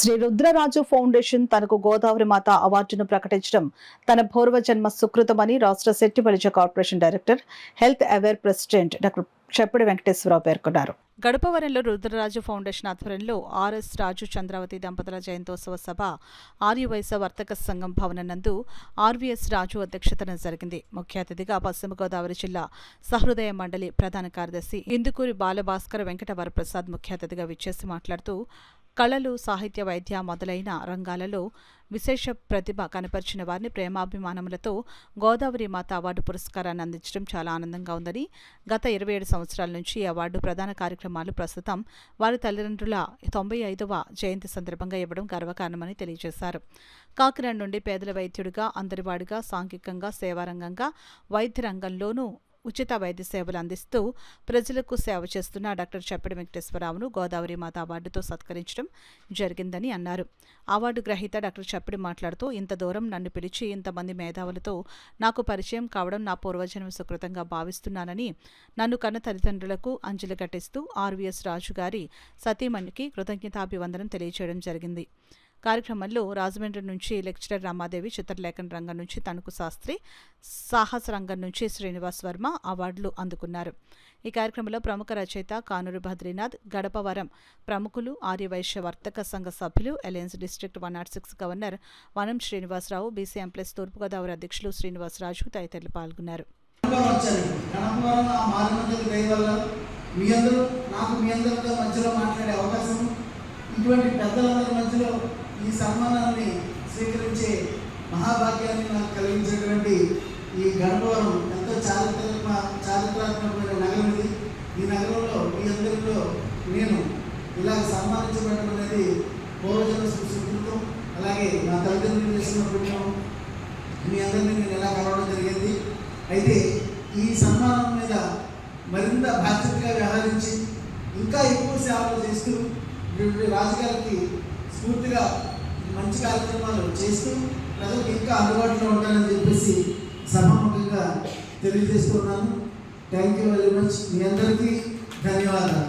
Shri Rudraraju foundation తనకు గోదావరి మాత అవార్డును ప్రకటించడం తన పూర్వజన్మ సుకృతమని రాష్ట్ర Settibalija corporation director, health aware president doctor చెప్పుడు వెంకటేశ్వరరావు పేర్కొన్నారు. గడపవరంలో రుద్రరాజు ఫౌండేషన్ ఆధ్వర్యంలో ఆర్ఎస్ రాజు చంద్రావతి దంపతుల జయంతోత్సవ సభ ఆర్యవైశ్య వర్తక సంఘం భవనం నందు ఆర్వీఎస్ రాజు అధ్యక్షతన జరిగింది. ముఖ్య అతిథిగా పశ్చిమ గోదావరి జిల్లా సహృదయ మండలి ప్రధాన కార్యదర్శి ఇందుకూరి బాలభాస్కర్ వెంకట వరప్రసాద్ ముఖ్య అతిథిగా విచ్చేసి మాట్లాడుతూ కళలు, సాహిత్య, వైద్య మొదలైన రంగాలలో విశేష ప్రతిభ కనపరిచిన వారిని ప్రేమాభిమానములతో గోదావరి మాత అవార్డు పురస్కారాన్ని అందించడం చాలా ఆనందంగా ఉందని, గత 27 సంవత్సరాల నుంచి ఈ అవార్డు ప్రధాన కార్యక్రమాలు ప్రస్తుతం వారి తల్లిదండ్రుల 95వ జయంతి సందర్భంగా ఇవ్వడం గర్వకారణమని తెలియజేశారు. కాకినాడ నుండి పేదల వైద్యుడిగా, అందరివాడిగా, సాంఘికంగా, సేవారంగంగా, వైద్య రంగంలోనూ ఉచిత వైద్య సేవలు అందిస్తూ ప్రజలకు సేవ చేస్తున్న డాక్టర్ చెప్పుడు వెంకటేశ్వరరావును గోదావరి మాత అవార్డుతో సత్కరించడం జరిగిందని అన్నారు. అవార్డు గ్రహీత డాక్టర్ చెప్పుడు మాట్లాడుతూ, ఇంత దూరం నన్ను పిలిచి ఇంతమంది మేధావులతో నాకు పరిచయం కావడం నా పూర్వజన్మ సుకృతంగా భావిస్తున్నానని, నన్ను కన్న తల్లిదండ్రులకు అంజలి ఘటిస్తూ ఆర్వీఎస్ రాజు గారి సతీమణికి కృతజ్ఞతాభివందనం తెలియజేయడం జరిగింది. కార్యక్రమంలో రాజమండ్రి నుంచి లెక్చరర్ రామాదేవి, చిత్రలేఖన రంగం నుంచి తణుకు శాస్త్రి, సాహస రంగం నుంచి శ్రీనివాస్ వర్మ అవార్డులు అందుకున్నారు. ఈ కార్యక్రమంలో ప్రముఖ రచయిత కానూరు బద్రీనాథ్, గడపవరం ప్రముఖులు, ఆర్యవైశ్య వర్తక సంఘ సభ్యులు, అలయన్స్ డిస్ట్రిక్ట్ 106 గవర్నర్ వనం శ్రీనివాసరావు, బీసీఎంప్లస్ తూర్పుగోదావరి అధ్యక్షులు శ్రీనివాసరాజు తదితరులు పాల్గొన్నారు. ఇటువంటి పెద్దలందరి మధ్యలో ఈ సన్మానాన్ని స్వీకరించే మహాభాగ్యాన్ని నాకు కలిగించేటువంటి ఈ గణపవరం ఎంతో చారిత్రాత్మకమైన నగరం ఇది. ఈ నగరంలో మీ అందరిలో నేను ఇలా సన్మానించబడడం అనేది పూర్వజన్మ సుకృతం. అలాగే నా తల్లిదండ్రులు చేసిన పుణ్యం మీ అందరినీ నేను ఎలా కలవడం జరిగింది. అయితే ఈ సన్మానం మీద మరింత బాధ్యతగా వ్యవహరించి ఇంకా ఎక్కువ సేవలు చేస్తూ రాజుగారికి స్ఫూర్తిగా మంచి కార్యక్రమాలు చేస్తూ ప్రజలకు ఇంకా అందుబాటులో ఉంటానని చెప్పేసి సభాముఖంగా తెలియజేస్తున్నాను. Thank you very much. మీ అందరికీ ధన్యవాదాలు.